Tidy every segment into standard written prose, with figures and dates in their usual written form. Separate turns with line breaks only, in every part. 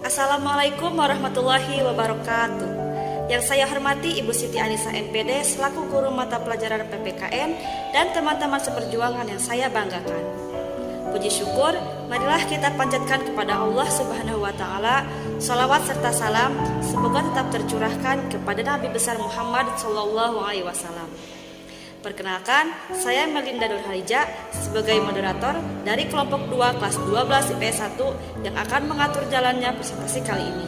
Assalamualaikum warahmatullahi wabarakatuh. Yang saya hormati Ibu Siti Anissa MPD selaku guru mata pelajaran PPKN dan teman-teman seperjuangan yang saya banggakan. Puji syukur, marilah kita panjatkan kepada Allah Subhanahu wa Ta'ala salawat serta salam semoga tetap tercurahkan kepada Nabi besar Muhammad Sallallahu Alaihi Wasallam. Perkenalkan, saya Melinda Nurhalija sebagai moderator dari kelompok 2 kelas 12 IPS 1 yang akan mengatur jalannya presentasi kali ini.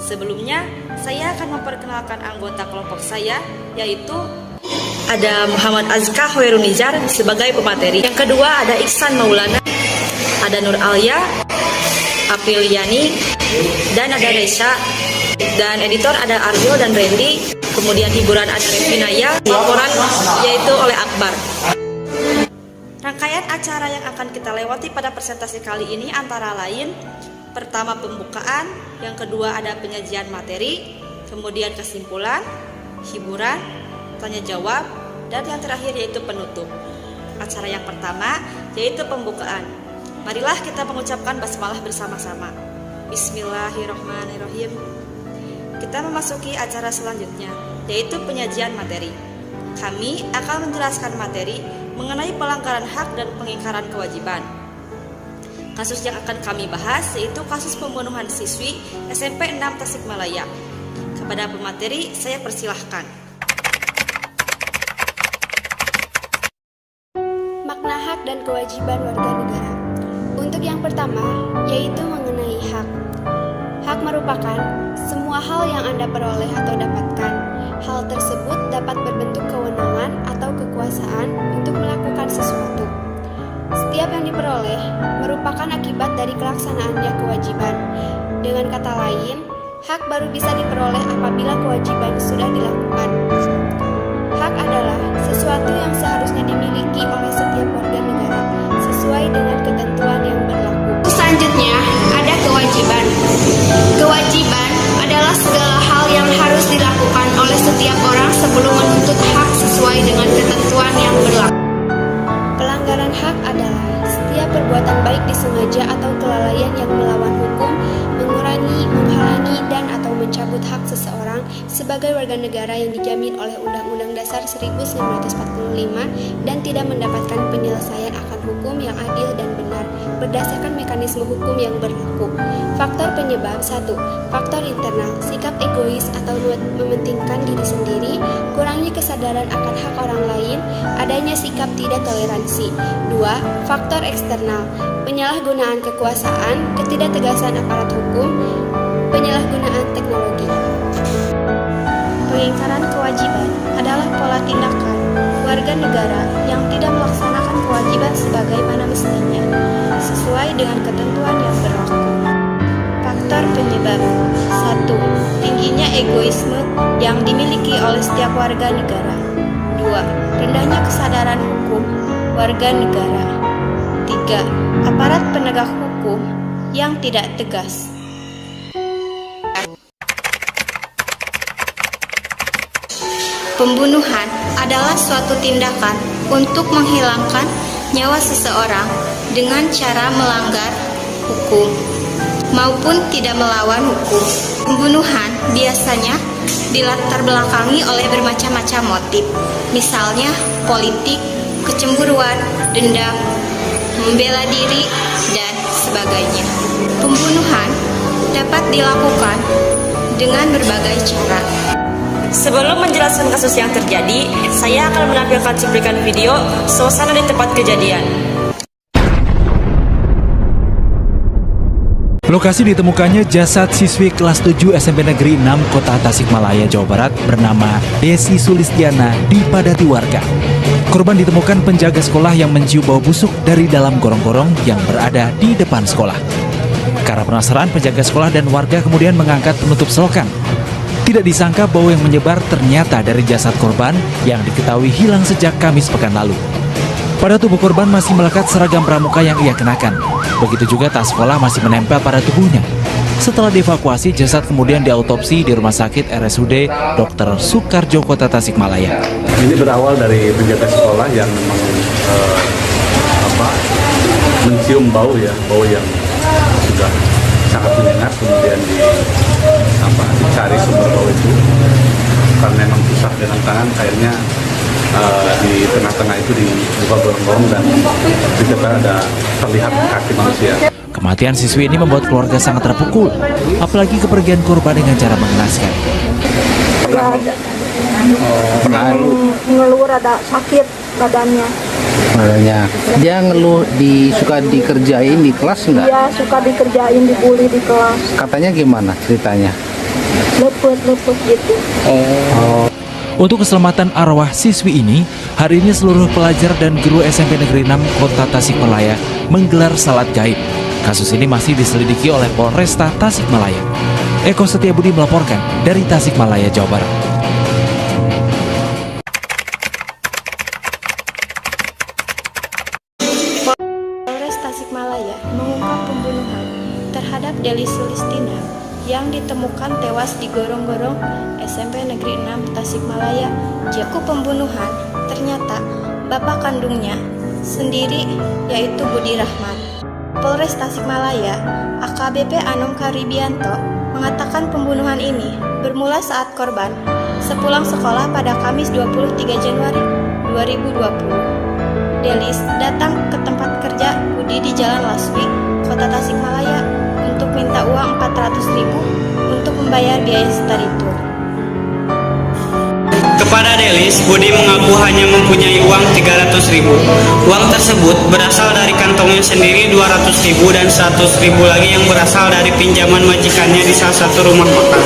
Sebelumnya, saya akan memperkenalkan anggota kelompok saya, yaitu ada Muhammad Azka Hoirunizar sebagai pemateri. Yang kedua ada Iksan Maulana, ada Nur Alia, Apriliani, dan ada Reza. Dan editor ada Arjo dan Randy. Kemudian hiburan ada Revinaya, laporan yaitu oleh Akbar. Rangkaian acara yang akan kita lewati pada presentasi kali ini antara lain: pertama pembukaan, yang kedua ada penyajian materi, kemudian kesimpulan, hiburan, tanya jawab, dan yang terakhir yaitu penutup. Acara yang pertama yaitu pembukaan. Marilah kita mengucapkan basmalah bersama-sama. Bismillahirrahmanirrahim. Kita memasuki acara selanjutnya, yaitu penyajian materi. Kami akan menjelaskan materi mengenai pelanggaran hak dan pengingkaran kewajiban. Kasus yang akan kami bahas yaitu kasus pembunuhan siswi SMP 6 Tasikmalaya. Kepada pemateri, saya persilahkan.
Makna hak dan kewajiban warga negara. Untuk yang pertama, yaitu mengenai hak. Hak merupakan semua hal yang Anda peroleh atau dapatkan. Hal tersebut dapat berbentuk kewenangan atau kekuasaan untuk melakukan sesuatu. Setiap yang diperoleh merupakan akibat dari pelaksanaannya kewajiban. Dengan kata lain, hak baru bisa diperoleh apabila kewajiban sudah dilakukan. Hak adalah sesuatu yang seharusnya dimiliki oleh setiap warga negara sesuai dengan ketentuan yang berlaku. Selanjutnya, ada kewajiban. Kewajiban adalah segala hal yang harus dilakukan oleh setiap orang sebelum menuntut hak sesuai dengan ketentuan yang berlaku. Pelanggaran hak adalah setiap perbuatan baik disengaja atau kelalaian yang melawan hukum, mengurangi, menghalangi, dan atau mencabut hak seseorang sebagai warga negara yang dijamin oleh Undang-Undang Dasar 1945 dan tidak mendapatkan penyelesaian akan hukum yang adil dan benar berdasarkan mekanisme hukum yang berlaku. Faktor penyebab: 1. Faktor internal, sikap egois atau mementingkan diri sendiri, kurangnya kesadaran akan hak orang lain, adanya sikap tidak toleransi. 2. Faktor eksternal, penyalahgunaan kekuasaan, ketidaktegasan aparat hukum, penyalahgunaan teknologi. Pengingkaran kewajiban adalah pola tindakan warga negara yang tidak melaksanakan kewajiban sebagaimana mestinya, sesuai dengan ketentuan yang berlaku. Faktor penyebab: 1. Tingginya egoisme yang dimiliki oleh setiap warga negara. 2. Rendahnya kesadaran hukum warga negara. 3. Aparat penegak hukum yang tidak tegas. Pembunuhan adalah suatu tindakan untuk menghilangkan nyawa seseorang dengan cara melanggar hukum maupun tidak melawan hukum. Pembunuhan biasanya dilatar belakangi oleh bermacam-macam motif, misalnya politik, kecemburuan, dendam, membela diri, dan sebagainya. Pembunuhan dapat dilakukan dengan berbagai cara.
Sebelum menjelaskan kasus yang terjadi, saya akan menampilkan cuplikan video suasana di tempat kejadian.
Lokasi ditemukannya jasad siswi kelas 7 SMP Negeri 6 Kota Tasikmalaya, Jawa Barat bernama Desi Sulistiana dipadati warga. Korban ditemukan penjaga sekolah yang mencium bau busuk dari dalam gorong-gorong yang berada di depan sekolah. Karena penasaran, penjaga sekolah dan warga kemudian mengangkat penutup selokan. Tidak disangka bau yang menyebar ternyata dari jasad korban yang diketahui hilang sejak Kamis pekan lalu. Pada tubuh korban masih melekat seragam pramuka yang ia kenakan. Begitu juga tas sekolah masih menempel pada tubuhnya. Setelah dievakuasi, jasad kemudian diautopsi di Rumah Sakit RSUD Dr. Soekarjo Kota Tasikmalaya.
Ini berawal dari penjaga sekolah yang memang mencium bau yang sudah sangat menyengat, kemudian dicari sumber bau itu karena memang susah dengan tangan, akhirnya di tengah-tengah itu dibuka gorong-gorong dan di depan ada terlihat kaki manusia.
Kematian siswi ini membuat keluarga sangat terpukul, apalagi kepergian korban dengan cara mengenaskan.
Pernah
ngeluh rada sakit badannya.
Dia ngeluh suka dikerjain di kelas nggak?
Dia suka dikerjain, dibully di kelas.
Katanya gimana ceritanya?
Leput gitu.
Untuk keselamatan arwah siswi ini, hari ini seluruh pelajar dan guru SMP Negeri 6 Kota Tasikmalaya menggelar salat gaib. Kasus ini masih diselidiki oleh Polresta Tasikmalaya. Eko Setiabudi melaporkan dari Tasikmalaya, Jawa Barat.
Polres Tasikmalaya mengungkap pembunuhan terhadap Deli Sulistina yang ditemukan tewas di gorong-gorong SMP Negeri 6 Tasikmalaya. Pelaku pembunuhan ternyata bapak kandungnya sendiri, yaitu Budi Rahmat. Polres Tasikmalaya AKBP Anom Karibianto mengatakan pembunuhan ini bermula saat korban sepulang sekolah pada Kamis 23 Januari 2020. Delis datang ke tempat kerja Budi di Jalan Laswi, Kota Tasikmalaya untuk minta uang 400.000 untuk membayar biaya study tour.
Kepada Delis, Budi mengaku hanya mempunyai uang 300.000. Uang tersebut berasal dari kantongnya sendiri 200.000 dan 100.000 lagi yang berasal dari pinjaman majikannya di salah satu rumah makan.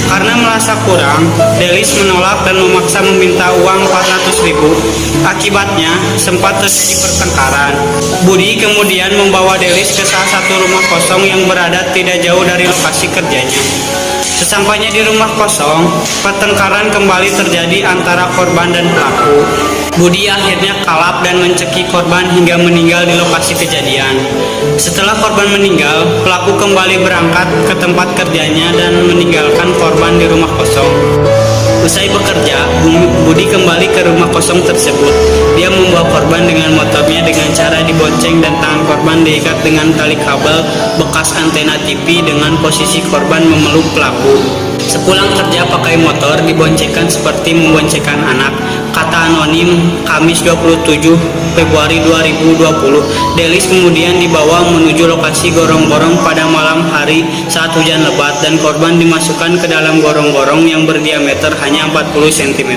Karena merasa kurang, Delis menolak dan memaksa meminta uang 400.000. Akibatnya, sempat terjadi pertengkaran. Budi kemudian membawa Delis ke salah satu rumah kosong yang berada tidak jauh dari lokasi kerjanya. Sesampainya di rumah kosong, pertengkaran kembali terjadi antara korban dan pelaku. Budi akhirnya kalap dan mencekik korban hingga meninggal di lokasi kejadian. Setelah korban meninggal, pelaku kembali berangkat ke tempat kerjanya dan meninggalkan korban di rumah kosong. Usai bekerja, Budi kembali ke rumah kosong tersebut. Dia membawa korban dengan motornya dengan cara dibonceng dan tangan korban diikat dengan tali kabel bekas antena TV dengan posisi korban memeluk pelaku. Sepulang kerja pakai motor diboncengkan seperti memboncengkan anak, kata anonim Kamis 27 Februari 2020. Delis kemudian dibawa menuju lokasi gorong-gorong pada malam hari saat hujan lebat dan korban dimasukkan ke dalam gorong-gorong yang berdiameter hanya 40 cm.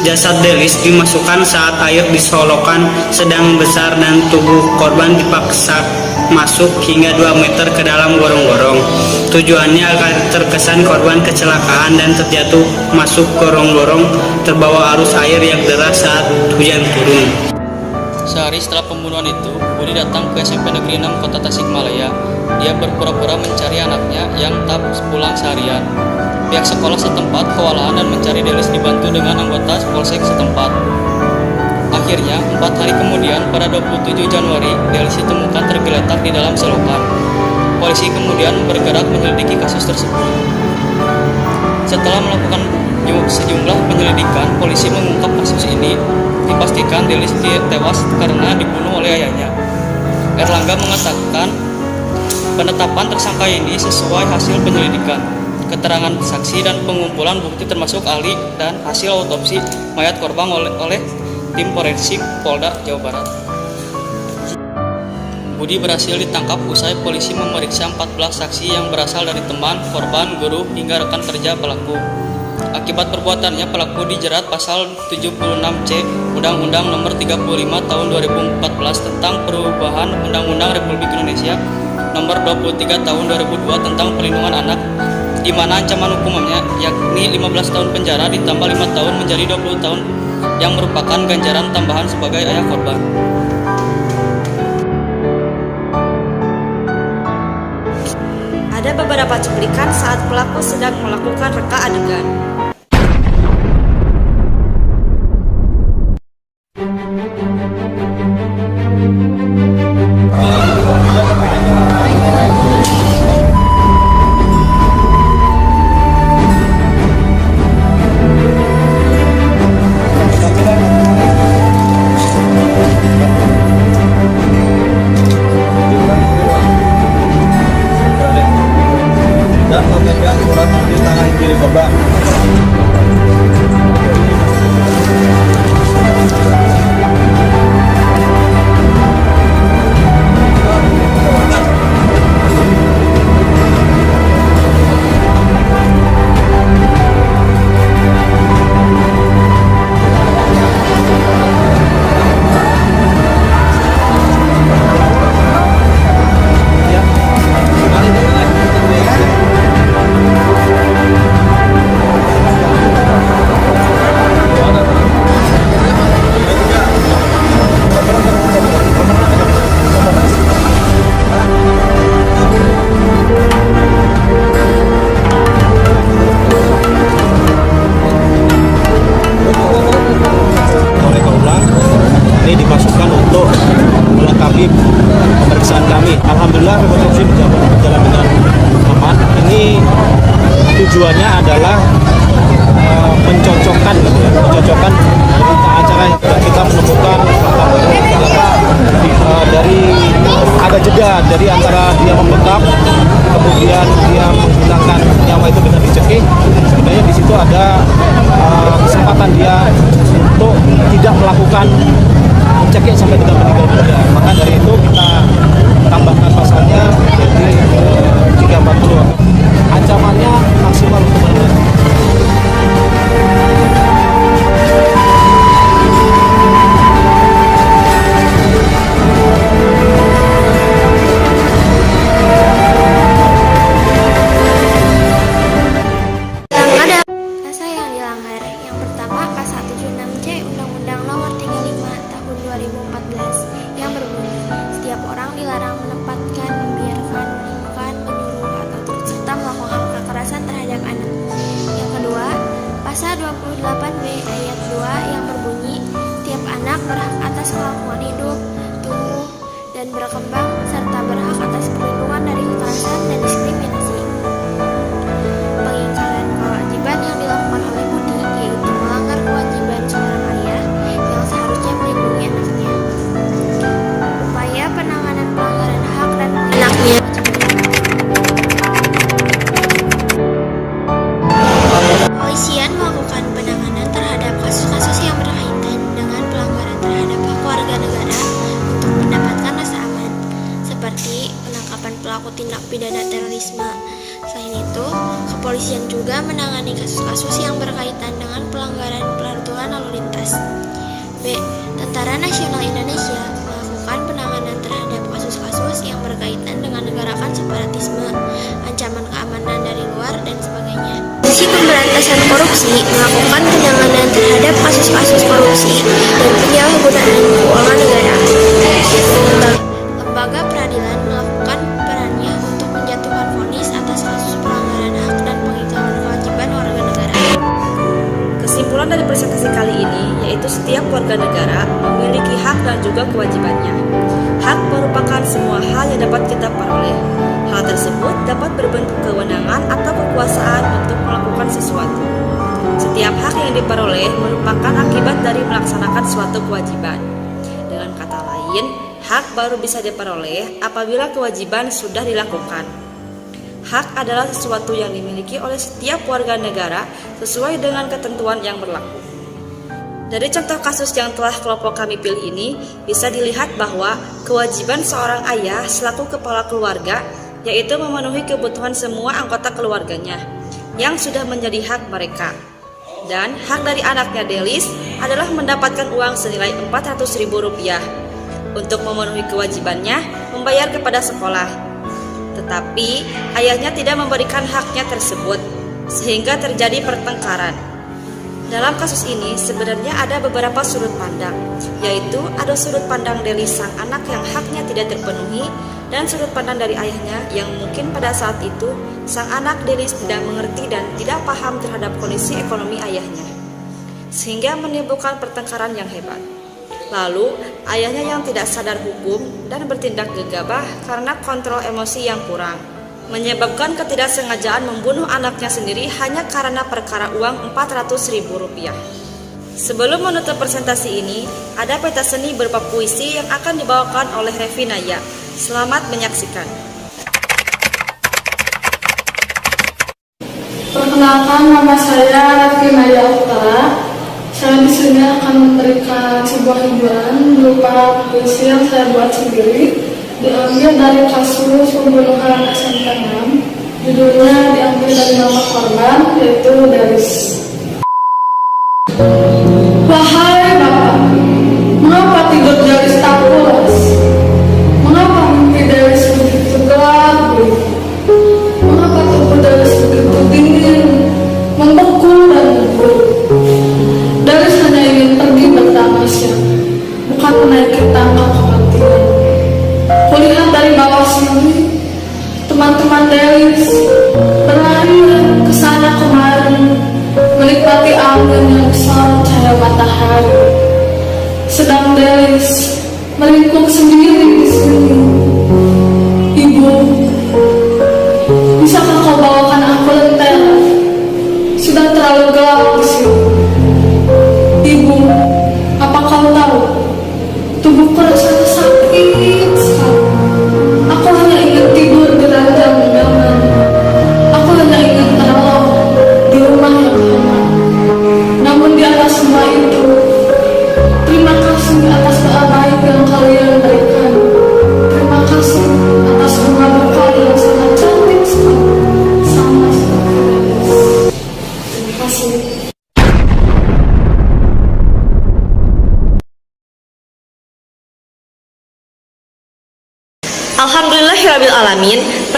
Jasad Delis dimasukkan saat air disolokan sedang besar dan tubuh korban dipaksa masuk hingga 2 meter ke dalam gorong-gorong. Tujuannya agar terkesan korban kecelakaan dan terjatuh masuk gorong-gorong terbawa arus air yang deras saat hujan turun.
Sehari setelah pembunuhan itu, Budi datang ke SMP Negeri 6 Kota Tasikmalaya. Dia berpura-pura mencari anaknya yang tak pulang seharian. Pihak sekolah setempat kewalahan dan mencari Delis dibantu dengan anggota polsek setempat. Akhirnya, 4 hari kemudian pada 27 Januari, Delis ditemukan tergeletak di dalam selokan. Polisi kemudian bergerak menyelidiki kasus tersebut. Setelah melakukan sejumlah penyelidikan, polisi mengungkap kasus ini. Dipastikan Delis tewas karena dibunuh oleh ayahnya. Erlangga mengatakan penetapan tersangka ini sesuai hasil penyelidikan, keterangan saksi dan pengumpulan bukti termasuk ahli dan hasil autopsi mayat korban oleh tim forensik Polda Jawa Barat. Budi berhasil ditangkap usai polisi memeriksa 14 saksi yang berasal dari teman, korban, guru, hingga rekan kerja pelaku. Akibat perbuatannya, pelaku dijerat pasal 76C Undang-Undang Nomor 35 Tahun 2014 tentang perubahan Undang-Undang Republik Indonesia Nomor 23 Tahun 2002 tentang perlindungan anak, di mana ancaman hukumannya yakni 15 tahun penjara ditambah 5 tahun menjadi 20 tahun yang merupakan ganjaran tambahan sebagai ayah korban.
Ada beberapa cuplikan saat pelaku sedang melakukan reka adegan.
kesempatan dia untuk tidak melakukan mencekik sampai dengan meninggal dunia. Maka dari itu kita tambahkan pasalnya jadi 340. Ancamannya maksimal hukuman.
Pasal yang dilanggar yang pertama pasal 76C Undang-Undang Nomor 35 Tahun 2014 yang berbunyi setiap orang dilarang menempatkan, membiarkan, menemukan, menyuruh atau turut serta melakukan kekerasan terhadap anak. Yang kedua, pasal 28B ayat 2 yang berbunyi tiap anak berhak atas kelangsungan hidup, tumbuh, dan berkembang serta berhak atas perlindungan dari kekerasan dan diskriminasi. Pengingkaran kewajiban yang dilakukan oleh Budi yaitu melanggar kewajiban seorang ayah yang seharusnya melindungi anaknya. Upaya penanganan pelanggaran hak dan anaknya. Kepolisian melakukan penanganan terhadap kasus-kasus yang berkaitan dengan pelanggaran terhadap hak warga negara untuk mendapatkan rasa aman, seperti penangkapan pelaku tindak pidana terorisme. Selain itu, kepolisian juga menangani kasus-kasus yang berkaitan dengan pelanggaran peraturan lalu lintas. B. Tentara Nasional Indonesia melakukan penanganan terhadap kasus-kasus yang berkaitan dengan gerakan separatisme, ancaman keamanan dari luar, dan sebagainya. Komisi Pemberantasan Korupsi melakukan penanganan terhadap kasus-kasus korupsi dan penyalahgunaan keuangan negara. Lembaga peradilan melakukan perannya untuk menjatuhkan vonis atas kasus pelanggaran hak dan pengingkaran kewajiban warga negara.
Kesimpulan dari presentasi kali ini yaitu setiap warga negara memiliki hak dan juga kewajibannya. Hak merupakan semua hal yang dapat kita peroleh. Hal tersebut dapat berbentuk kewenangan atau kekuasaan untuk melakukan sesuatu. Setiap hak yang diperoleh merupakan akibat dari melaksanakan suatu kewajiban. Dengan kata lain, hak baru bisa diperoleh apabila kewajiban sudah dilakukan. Hak adalah sesuatu yang dimiliki oleh setiap warga negara sesuai dengan ketentuan yang berlaku. Dari contoh kasus yang telah kelompok kami pilih ini, bisa dilihat bahwa kewajiban seorang ayah selaku kepala keluarga yaitu memenuhi kebutuhan semua anggota keluarganya yang sudah menjadi hak mereka. Dan hak dari anaknya Delis adalah mendapatkan uang senilai Rp400.000 untuk memenuhi kewajibannya membayar kepada sekolah. Tetapi ayahnya tidak memberikan haknya tersebut, sehingga terjadi pertengkaran. Dalam kasus ini sebenarnya ada beberapa sudut pandang, yaitu ada sudut pandang dari sang anak yang haknya tidak terpenuhi, dan sudut pandang dari ayahnya yang mungkin pada saat itu sang anak Delis tidak mengerti dan tidak paham terhadap kondisi ekonomi ayahnya, sehingga menimbulkan pertengkaran yang hebat. Lalu, ayahnya yang tidak sadar hukum dan bertindak gegabah karena kontrol emosi yang kurang, menyebabkan ketidaksengajaan membunuh anaknya sendiri hanya karena perkara uang Rp400.000. Sebelum menutup presentasi ini, ada peta seni berupa puisi yang akan dibawakan oleh Revinaya. Selamat menyaksikan.
Perkenalkan, nama saya Revinaya Utara. Saya di sini akan memberikan sebuah hiburan berupa puisi yang saya buat sendiri, diambil dari kasus pembunuhan SMK 6. Judulnya diambil dari nama korban, yaitu Delis. Wahai Bapak, mengapa tidur Delis tak pulas? Mengapa mimpi Delis begitu gelap? Mengapa tubuh Delis begitu dingin, membeku dan gugup? Delis hanya ingin pergi bertamasya, bukan menaiki tangga kematian. Kulihat dari bawah sini, teman-teman Delis berlari ke sana kemari, menikmati angin yang sorot cahaya matahari. Sedang Delis melingkung sendiri di sini. Ibu, bisakah kau bawakan aku lentera? Sudah terlalu gelap di sini. Ibu, apa kau tahu? Tubuhku rasanya sakit sekali. Aku hanya ingin tidur di ranjang nyaman. Aku hanya ingin terlelap di rumah yang hangat.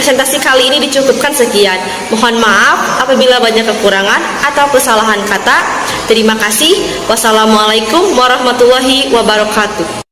presentasi kali ini dicukupkan sekian. Mohon maaf apabila banyak kekurangan atau kesalahan kata. Terima kasih. Wassalamualaikum warahmatullahi wabarakatuh.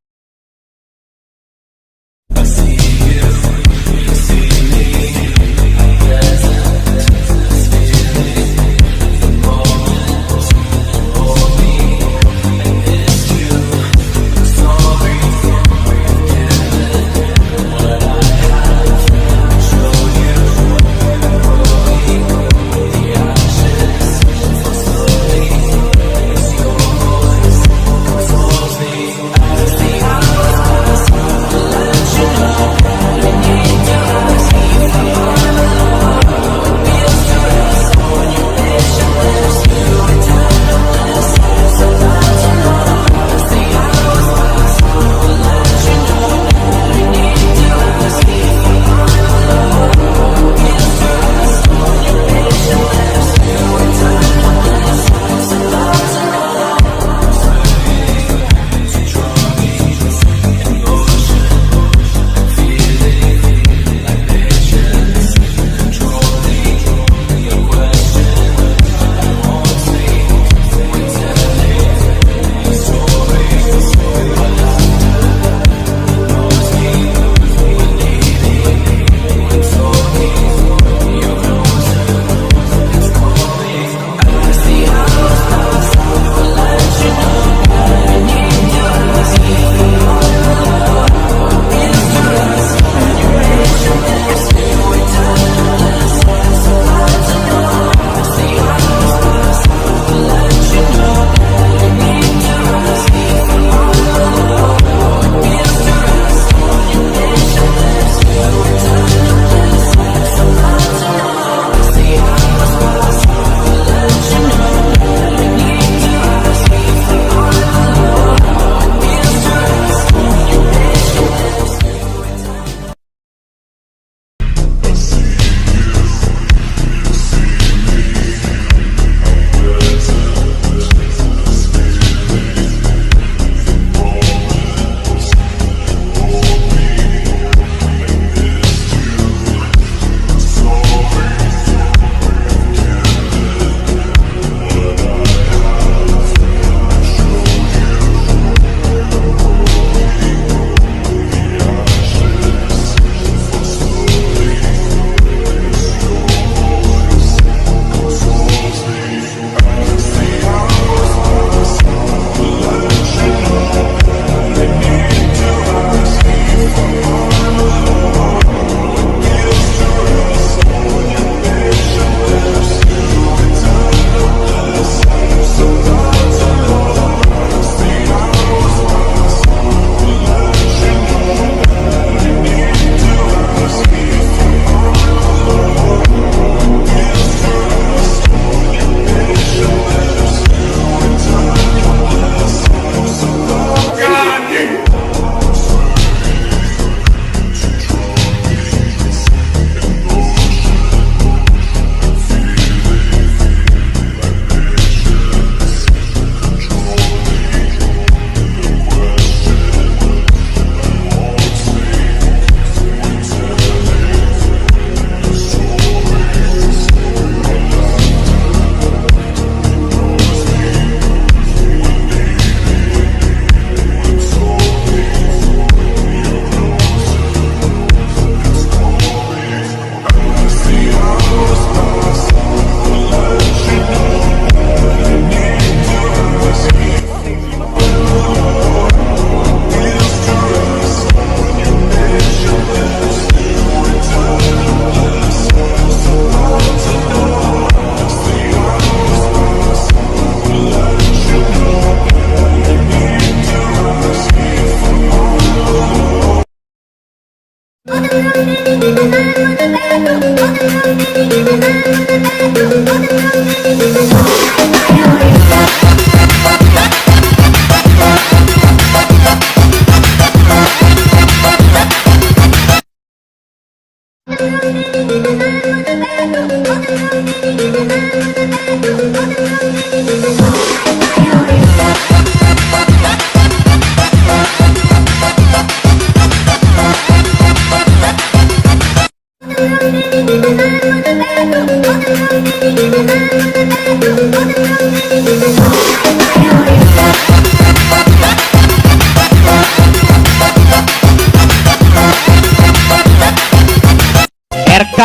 I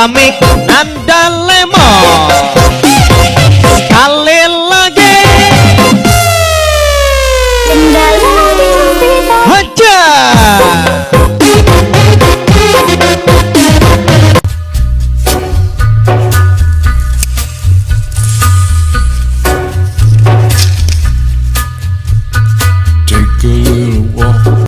Amik Nanda Lemon. Sekali lagi hajar.
Take a little walk